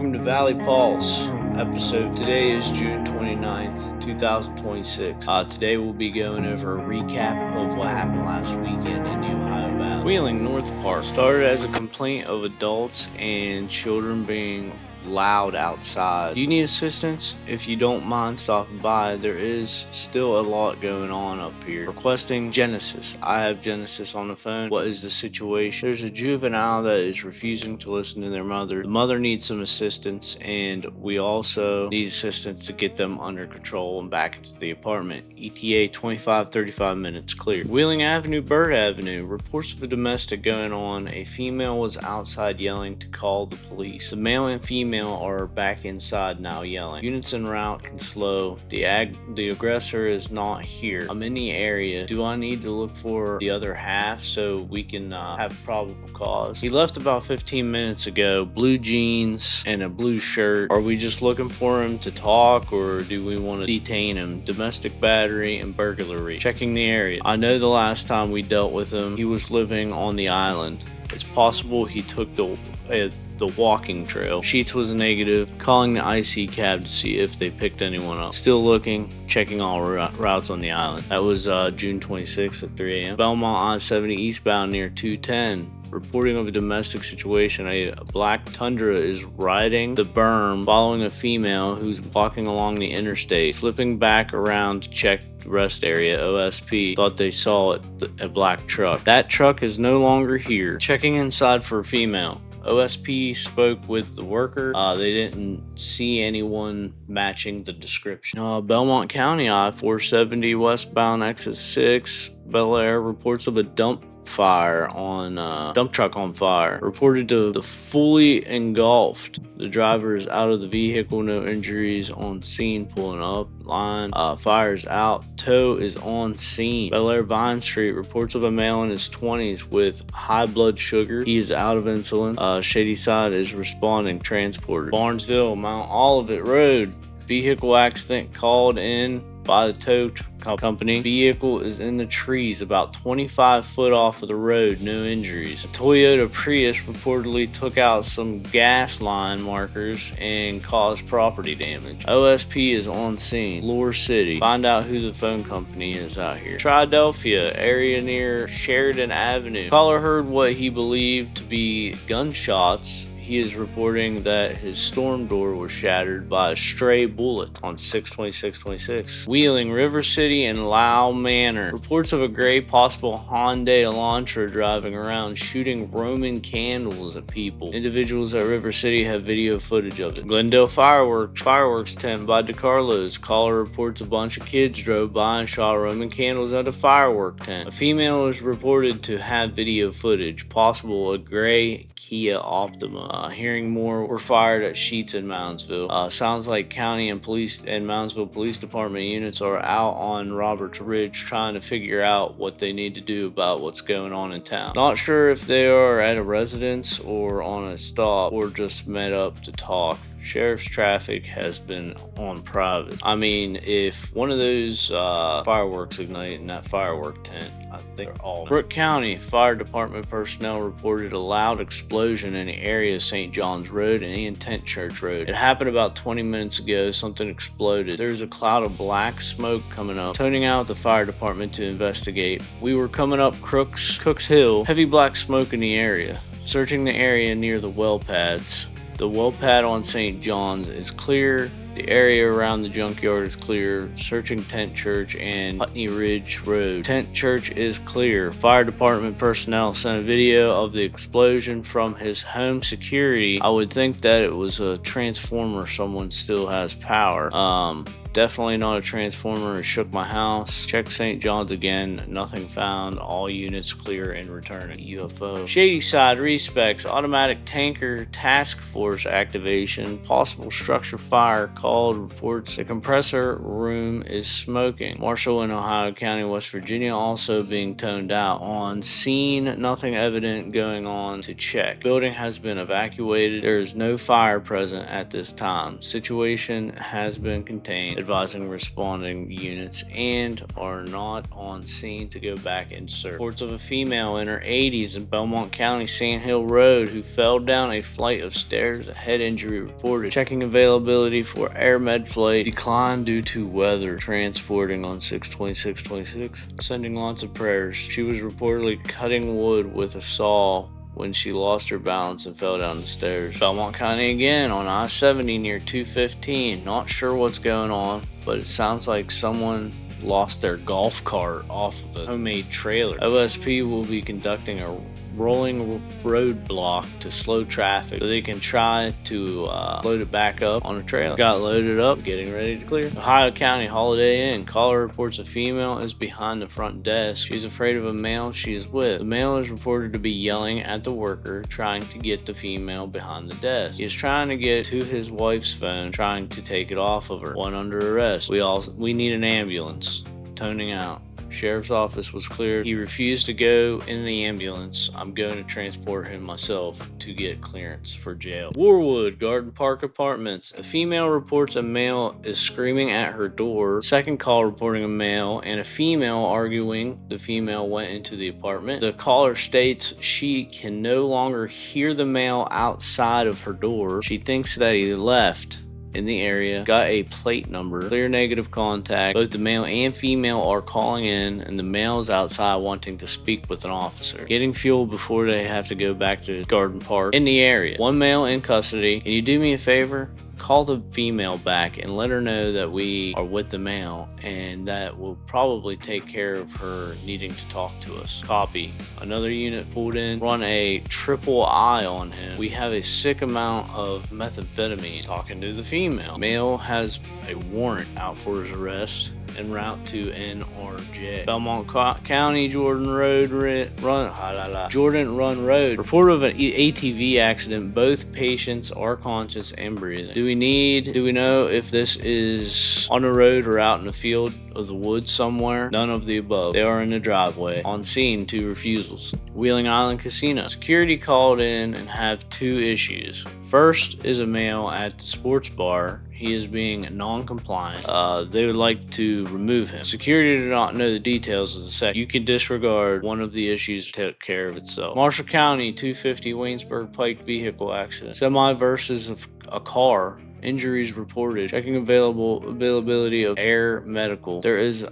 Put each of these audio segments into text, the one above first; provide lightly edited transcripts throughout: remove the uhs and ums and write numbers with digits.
welcome to Valley Pulse episode. Today is June 29th, 2026. Today we'll be going over a recap of what happened last weekend in the Ohio Valley. Wheeling North Park started as a complaint of adults and children being loud outside. Do you need assistance? If you don't mind stopping by, there is still a lot going on up here. Requesting Genesis. I have Genesis on the phone. What is the situation? There's a juvenile that is refusing to listen to their mother. The mother needs some assistance, and we also need assistance to get them under control and back into the apartment. ETA 25-35 minutes clear. Wheeling Avenue, Bird Avenue. Reports of a domestic going on. A female was outside yelling to call the police. The male and female are back inside now yelling. Units en route can slow. The aggressor is not here. I'm in the area. Do I need to look for the other half so we can have probable cause? He left about 15 minutes ago. Blue jeans and a blue shirt. Are we just looking for him to talk, or do we want to detain him? Domestic battery and burglary. Checking the area. I know the last time we dealt with him, he was living on the island. It's possible he took the walking trail. Sheets was negative. Calling the IC cab to see if they picked anyone up. Still looking, checking all routes on the island. That was June 26th at 3 a.m. Belmont I-70 eastbound near 210. Reporting of a domestic situation. A black Tundra is riding the berm following a female who's walking along the interstate. Flipping back around to check the rest area. OSP thought they saw a black truck. That truck is no longer here. Checking inside for a female. OSP spoke with the worker. They didn't see anyone matching the description. Belmont County I-470 westbound exit 6. Bel Air, reports of a dump truck on fire. Reported to the fully engulfed. The driver is out of the vehicle, no injuries on scene. Pulling up line. Fire's out. Tow is on scene. Bel Air Vine Street, reports of a male in his 20s with high blood sugar. He is out of insulin. Shady Side is responding. Transported. Barnesville, Mount Olivet Road. Vehicle accident called in by the tow company. Vehicle is in the trees about 25 foot off of the road. No injuries. A Toyota Prius reportedly took out some gas line markers and caused property damage. OSP is on scene. Lure City. Find out who the phone company is out here. Triadelphia, area near Sheridan Avenue. Caller heard what he believed to be gunshots. He is reporting that his storm door was shattered by a stray bullet on 6/26/26. Wheeling, River City, and Lau Manor. Reports of a gray, possible Hyundai Elantra driving around shooting Roman candles at people. Individuals at River City have video footage of it. Glendale fireworks tent by DeCarlo's. Caller reports a bunch of kids drove by and shot Roman candles at a firework tent. A female is reported to have video footage. Possible a gray Kia Optima. Hearing more were fired at Sheets in Moundsville. Sounds like county and police and Moundsville Police Department units are out on Roberts Ridge trying to figure out what they need to do about what's going on in town. Not sure if they are at a residence or on a stop or just met up to talk. Sheriff's traffic has been on private. I mean, if one of those fireworks ignite in that firework tent, I think they're all. Brooke County Fire Department personnel reported a loud explosion in the area of St. John's Road and Tent Church Road. It happened about 20 minutes ago. Something exploded. There's a cloud of black smoke coming up. Toning out the fire department to investigate. We were coming up Cooks Hill. Heavy black smoke in the area. Searching the area near the well pads. The well pad on St. John's is clear. The area around the junkyard is clear. Searching Tent Church and Putney Ridge Road. Tent Church is clear. Fire department personnel sent a video of the explosion from his home security. I would think that it was a transformer. Someone still has power. Definitely not a transformer. It shook my house. Check St. John's again. Nothing found. All units clear and returning. UFO. Shady Side respects. Automatic tanker task force activation. Possible structure fire called reports the compressor room is smoking. Marshall in Ohio County, West Virginia, also being toned out. On scene, nothing evident going on to check. Building has been evacuated. There is no fire present at this time. Situation has been contained, advising responding units, and are not on scene to go back and search. Reports of a female in her 80s in Belmont County, Sand Hill Road, who fell down a flight of stairs. A head injury reported. Checking availability for air med flight declined due to weather. Transporting on 6/26/26. Sending lots of prayers. She was reportedly cutting wood with a saw when she lost her balance and fell down the stairs. Belmont County again on I-70 near 215. Not sure what's going on, but it sounds like someone lost their golf cart off of a homemade trailer. OSP will be conducting a rolling roadblock to slow traffic so they can try to load it back up on a trailer. Got loaded up, getting ready to clear. Ohio County Holiday Inn. Caller reports a female is behind the front desk. She's afraid of a male she is with. The male is reported to be yelling at the worker, trying to get the female behind the desk. He is trying to get to his wife's phone, trying to take it off of her. One under arrest. We need an ambulance. Toning out. Sheriff's office was cleared. He refused to go in the ambulance. I'm going to transport him myself to get clearance for jail. Warwood Garden Park Apartments. A female reports a male is screaming at her door. Second call reporting a male and a female arguing. The female went into the apartment. The caller states she can no longer hear the male outside of her door. She thinks that he left in the area, got a plate number, clear negative contact. Both the male and female are calling in, and the male is outside wanting to speak with an officer. Getting fuel before they have to go back to Garden Park in the area. One male in custody. Can you do me a favor? Call the female back and let her know that we are with the male and that we'll probably take care of her needing to talk to us. Copy. Another unit pulled in, run a triple I on him. We have a sick amount of methamphetamine. Talking to the female. Male has a warrant out for his arrest en route to NRJ. Belmont County, Jordan Run Road. Report of an ATV accident. Both patients are conscious and breathing. Do we know if this is on the road or out in the field of the woods somewhere? None of the above. They are in the driveway. On scene, 2 refusals. Wheeling Island Casino. Security called in and have 2 issues. First is a male at the sports bar. He is being non-compliant. They would like to remove him. Security do not know the details of the second. You can disregard. One of the issues take care of itself. Marshall County 250 Waynesburg Pike vehicle accident. Semi versus a car. Injuries reported. Checking availability of air medical. There is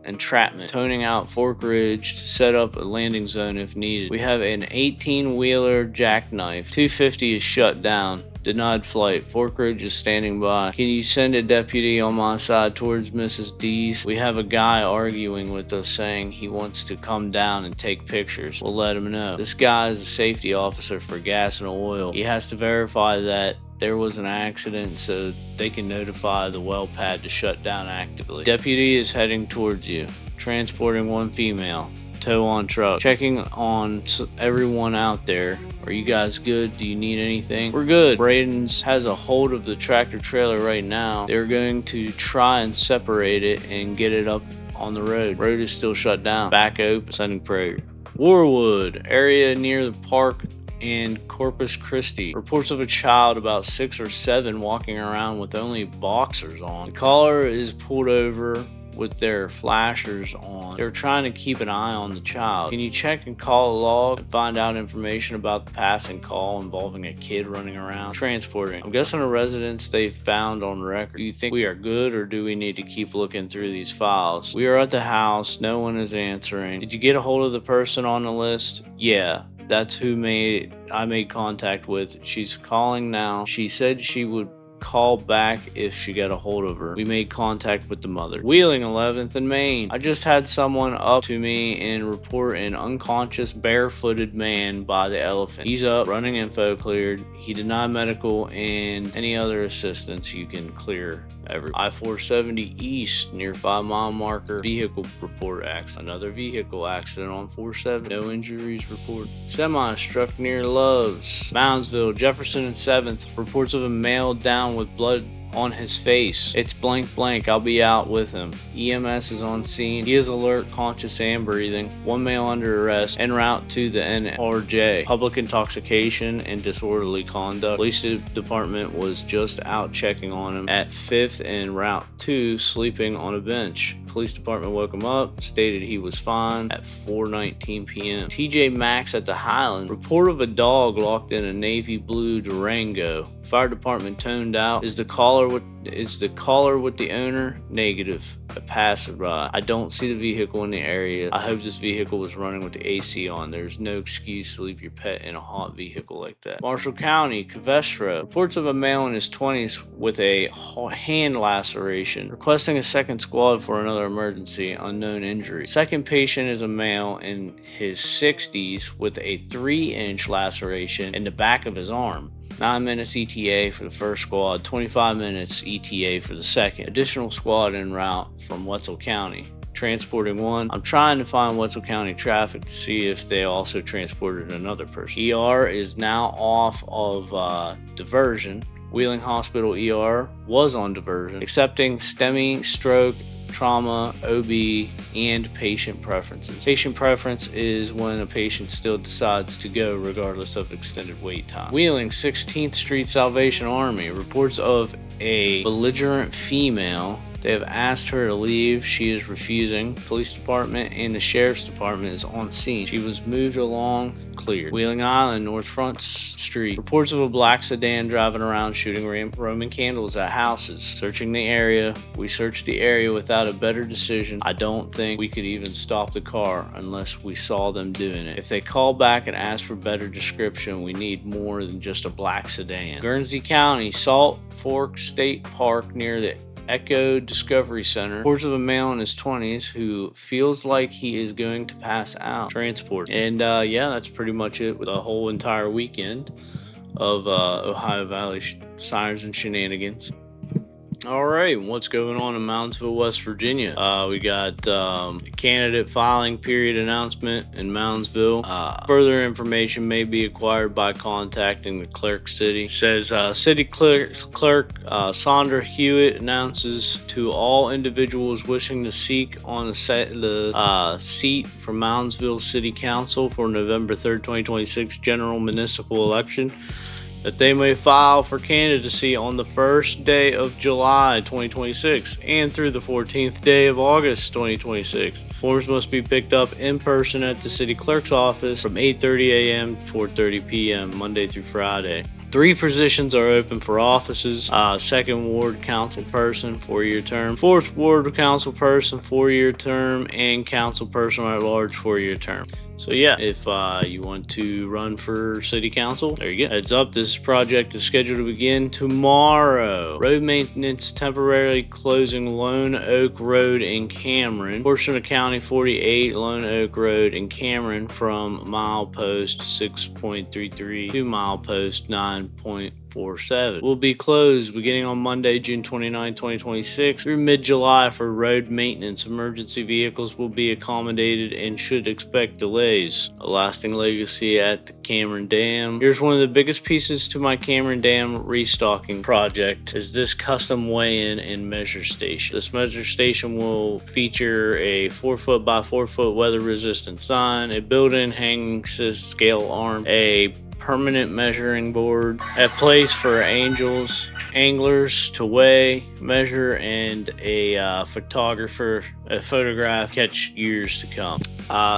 entrapment. Toning out Fork Ridge to set up a landing zone if needed. We have an 18-wheeler Jackknife. 250 is shut down. Denied flight. Fork Ridge is standing by. Can you send a deputy on my side towards Mrs. D's? We have a guy arguing with us saying he wants to come down and take pictures. We'll let him know. This guy is a safety officer for gas and oil. He has to verify that there was an accident so they can notify the well pad to shut down actively. Deputy is heading towards you. Transporting one female. Tow on truck. Checking on everyone out there. Are you guys good? Do you need anything? We're good. Braden's has a hold of the tractor trailer right now. They're going to try and separate it and get it up on the road. Road is still shut down. Back open. Sending prayer. Warwood area near the park and Corpus Christi. Reports of a child about 6 or 7 walking around with only boxers on. The caller is pulled over with their flashers on. They're trying to keep an eye on the child. Can you check and call a log and find out information about the passing call involving a kid running around? Transporting. I'm guessing a residence they found on record. Do you think we are good or do we need to keep looking through these files? We are at the house. No one is answering. Did you get a hold of the person on the list? Yeah. That's who I made contact with. She's calling now. She said she would call back if she got a hold of her. We made contact with the mother. Wheeling 11th and Main. I just had someone up to me and report an unconscious barefooted man by the elephant. He's up, running info cleared. He denied medical and any other assistance you can clear. I-470 East near 5 mile marker. Vehicle report accident. Another vehicle accident on 470. No injuries reported. Semi struck near Love's. Moundsville, Jefferson and 7th. Reports of a male down with blood on his face. It's blank blank. I'll be out with him. EMS is on scene. He is alert, conscious, and breathing. One male under arrest en route to the NRJ. Public intoxication and disorderly conduct. Police department was just out checking on him at 5th and Route 2, sleeping on a bench. Police department woke him up, stated he was fine at 4:19 p.m. TJ Maxx at the Highland. Report of a dog locked in a navy blue Durango. Fire department toned out. Is the caller with the owner? Negative. A passerby. I don't see the vehicle in the area. I hope this vehicle was running with the AC on. There's no excuse to leave your pet in a hot vehicle like that. Marshall County, Covestro. Reports of a male in his 20s with a hand laceration, requesting a second squad for another emergency. Unknown injury. Second patient is a male in his 60s with a 3-inch laceration in the back of his arm. 9 minutes ETA for the first squad, 25 minutes ETA for the second. Additional squad en route from Wetzel County. Transporting one. I'm trying to find Wetzel County traffic to see if they also transported another person. ER is now off of diversion. Wheeling Hospital ER was on diversion, accepting STEMI, stroke, trauma, OB, and patient preferences. Patient preference is when a patient still decides to go regardless of extended wait time. Wheeling 16th Street Salvation Army. Reports of a belligerent female. They have asked her to leave. She is refusing. Police department and the sheriff's department is on scene. She was moved along, cleared. Wheeling Island, North Front Street. Reports of a black sedan driving around shooting Roman candles at houses. Searching the area. We searched the area without a better decision. I don't think we could even stop the car unless we saw them doing it. If they call back and ask for better description, we need more than just a black sedan. Guernsey County, Salt Fork State Park near the Echo Discovery Center. Reports of a male in his 20s who feels like he is going to pass out. Transport. And yeah, that's pretty much it with the whole entire weekend of Ohio Valley Sirens and Shenanigans. All right, what's going on in Moundsville, West Virginia? We got candidate filing period announcement in Moundsville. Further information may be acquired by contacting the Clerk City. It says City Clerk Sondra Hewitt announces to all individuals wishing to seek on the seat for Moundsville City Council for November 3rd, 2026 general municipal election, that they may file for candidacy on the first day of July 2026 and through the 14th day of August 2026. Forms must be picked up in person at the city clerk's office from 8:30 a.m. to 4:30 p.m. Monday through Friday. 3 positions are open for offices. 2nd Ward Council Person, 4-year term. 4th Ward Council Person, 4-year term. And Council Person at Large, 4-year term. So yeah, if you want to run for city council, there you go. Heads up, this project is scheduled to begin tomorrow. Road maintenance temporarily closing Lone Oak Road in Cameron. Portion of County 48 Lone Oak Road in Cameron from milepost 6.33 to milepost 9.47 will be closed beginning on Monday, June 29, 2026 through mid-July for road maintenance. Emergency vehicles will be accommodated and should expect delays. A lasting legacy at the Cameron Dam. Here's one of the biggest pieces to my Cameron Dam restocking project is this custom weigh-in and measure station. This measure station will feature a 4-foot by 4-foot weather-resistant sign, a built-in hanging scale arm, a permanent measuring board, a place for anglers to weigh, measure, and a photograph catch years to come.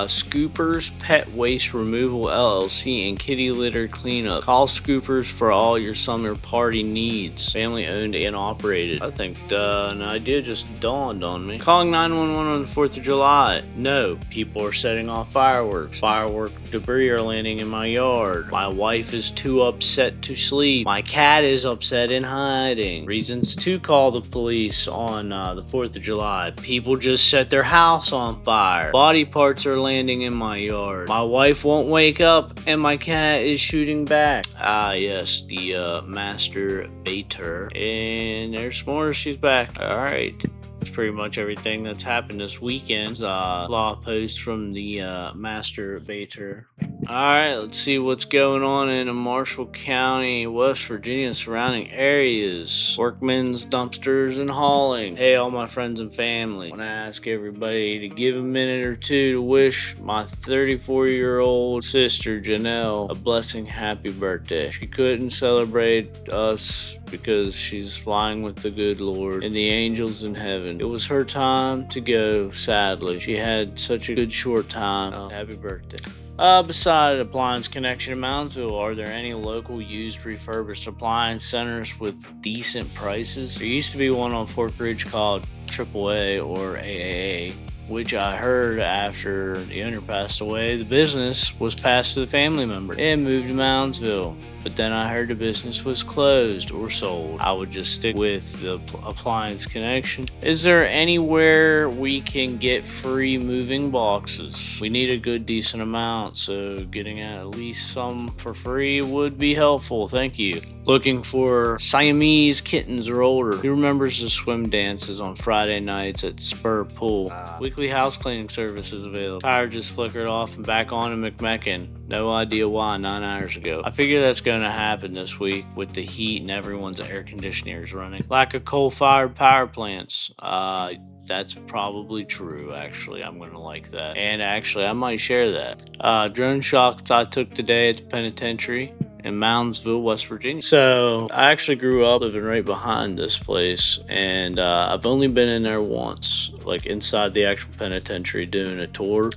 Scoopers Pet Waste Removal LLC and Kitty Litter Cleanup. Call Scoopers for all your summer party needs. Family owned and operated. I think an idea just dawned on me. Calling 911 on the 4th of July. No, people are setting off fireworks. Firework debris are landing in my yard. My wife is too upset to sleep. My cat is upset and hiding. Reasons to call the police on the 4th of July. People just set their house on fire. Body parts are landing in my yard. My wife won't wake up and my cat is shooting back. Ah, yes, the master baiter. And there's more. She's back. All right. That's pretty much everything that's happened this weekend. Law post from the master baiter. Alright, let's see what's going on in Marshall County, West Virginia, surrounding areas. Workmen's dumpsters and hauling. Hey, all my friends and family. I want to ask everybody to give a minute or two to wish my 34-year-old sister, Janelle, a blessing happy birthday. She couldn't celebrate us because she's flying with the good Lord and the angels in heaven. It was her time to go, sadly. She had such a good short time. Happy birthday. Beside Appliance Connection in Moundsville, are there any local used refurbished appliance centers with decent prices? There used to be one on Fork Ridge called AAA or AAA, which I heard after the owner passed away, the business was passed to the family member and moved to Moundsville. But then I heard the business was closed or sold. I would just stick with the Appliance Connection. Is there anywhere we can get free moving boxes? We need a good decent amount, so getting at least some for free would be helpful. Thank you. Looking for Siamese kittens or older. Who remembers the swim dances on Friday nights at Spur Pool? Weekly house cleaning service is available. Tire just flickered off and back on in McMecken. No idea why 9 hours ago. I figure that's going to happen this week with the heat and everyone's air conditioners running. Lack of coal-fired power plants. That's probably true, actually. I'm going to like that. And actually, I might share that. Drone shots I took today at the penitentiary in Moundsville, West Virginia. So I actually grew up living right behind this place, and I've only been in there once, like inside the actual penitentiary doing a tour.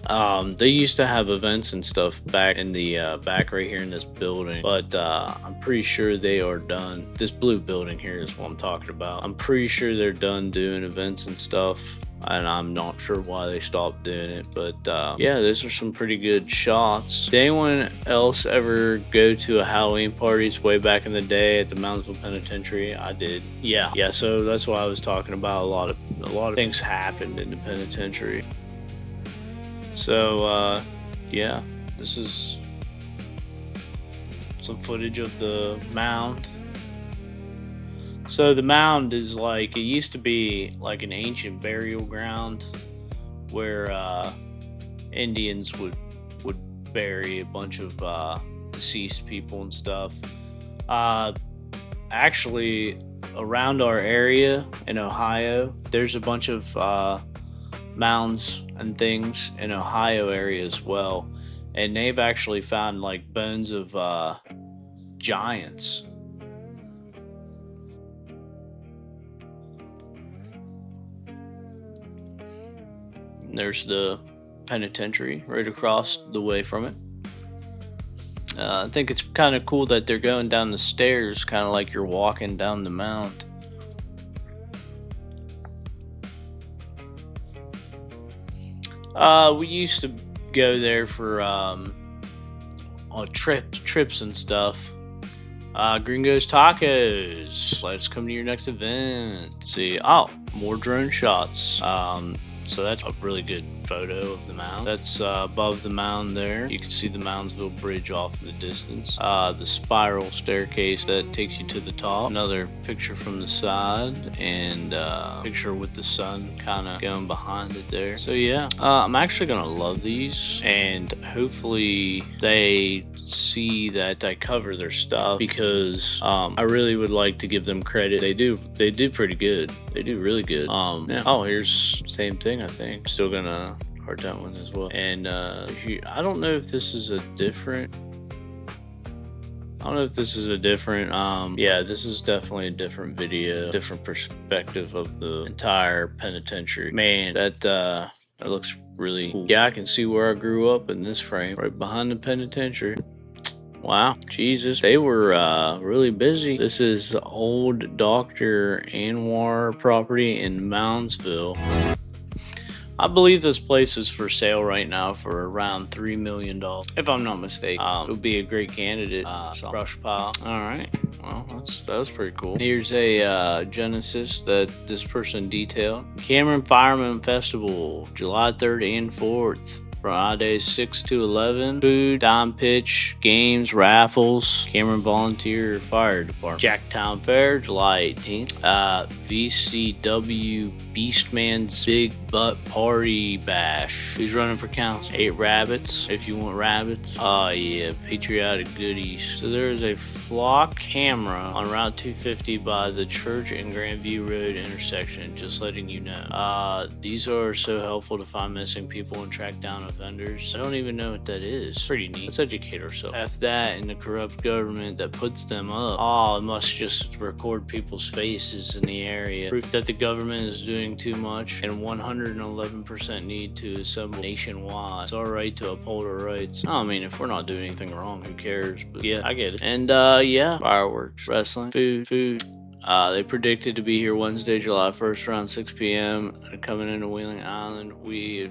They used to have events and stuff back in the back right here in this building, but I'm pretty sure they are done. This blue building here is what I'm talking about. I'm pretty sure they're done doing events and stuff, and I'm not sure why they stopped doing it, but yeah, those are some pretty good shots. Did anyone else ever go to a Halloween parties way back in the day at the Moundsville Penitentiary? I did. Yeah, so that's what I was talking about. A lot of things happened in the penitentiary. So yeah, this is some footage of the mound. So the mound is like, it used to be like an ancient burial ground where Indians would bury a bunch of deceased people and stuff. Actually, around our area in Ohio, there's a bunch of mounds and things in Ohio area as well, and they've actually found like bones of giants. There's the penitentiary right across the way from it. I think it's kind of cool that they're going down the stairs, kind of like you're walking down the mound. We used to go there for trips and stuff. Gringos Tacos. Let's come to your next event. Let's see, more drone shots. So that's a really good photo of the mound. That's above the mound there. You can see the Moundsville Bridge off in the distance. The spiral staircase that takes you to the top. Another picture from the side, and picture with the sun kind of going behind it there. So yeah, I'm actually gonna love these, and hopefully they see that I cover their stuff, because I really would like to give them credit. They do pretty good. They do really good. Yeah. Oh, here's same thing. I think still gonna heart that one as well. And I don't know if this is a different. Yeah, this is definitely a different video, different perspective of the entire penitentiary. Man, that looks really cool. Yeah, I can see where I grew up in this frame, right behind the penitentiary. Wow, Jesus, they were really busy. This is old Dr. Anwar property in Moundsville. I believe this place is for sale right now for around $3 million, if I'm not mistaken. It would be a great candidate. Brush pile. All right. Well, that was pretty cool. Here's a Genesis that this person detailed. Cameron Fireman Festival, July 3rd and 4th. Fridays 6 to 11. Food, dime pitch, games, raffles, Cameron Volunteer Fire Department. Jacktown Fair, July 18th. VCW Beastman's Big Butt Party Bash. Who's running for council? 8 rabbits, if you want rabbits. Oh yeah, patriotic goodies. So there's a flock camera on Route 250 by the Church and Grandview Road intersection, just letting you know. These are so helpful to find missing people and track down offenders. I don't even know what that is. Pretty neat. Let's educate ourselves. F that and the corrupt government that puts them up. Oh, it must just record people's faces in the area. Proof that the government is doing too much and 111% need to assemble nationwide. It's alright to uphold our rights. I mean, if we're not doing anything wrong, who cares? But yeah, I get it. And yeah, fireworks, wrestling, food. They predicted to be here Wednesday, July 1st around 6 p.m. Coming into Wheeling Island. We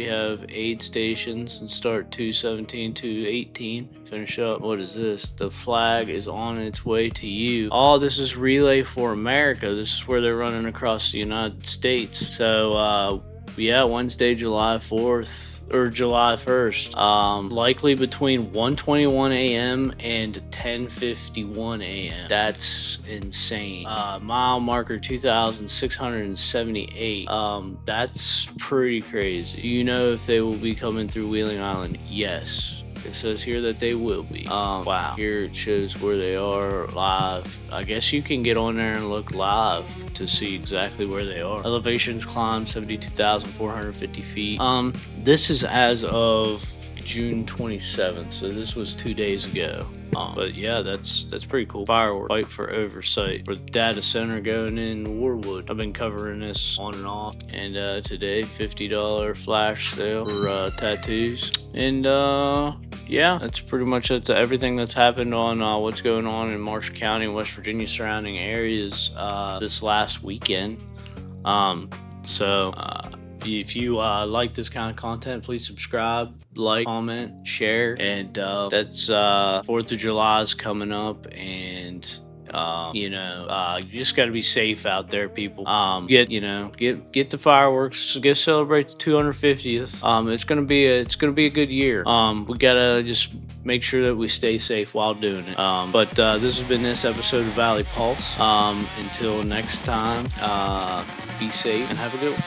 have 8 stations and start 217, 218. Finish up. What is this? The flag is on its way to you. Oh, this is Relay for America. This is where they're running across the United States. So, yeah, Wednesday, July 4th. Or July 1st, likely between 1:21 a.m. and 10:51 a.m. That's insane. Mile marker 2,678. That's pretty crazy. You know if they will be coming through Wheeling Island? Yes. It says here that they will be. Wow. Here it shows where they are live. I guess you can get on there and look live to see exactly where they are. Elevations climbed 72,450 feet. This is as of June 27th, so this was 2 days ago. But yeah, that's pretty cool. Fireworks, fight for oversight for the data center going in Warwood. I've been covering this on and off, and today $50 flash sale for tattoos. And yeah, that's pretty much everything that's happened on what's going on in Marshall County and West Virginia surrounding areas this last weekend. If you like this kind of content, please subscribe, like, comment, share, and that's 4th of July is coming up, and you just got to be safe out there, people. Get the fireworks, get celebrate the 250th. It's gonna be a good year. We gotta just make sure that we stay safe while doing it. But this has been this episode of Valley Pulse. Until next time, be safe and have a good one.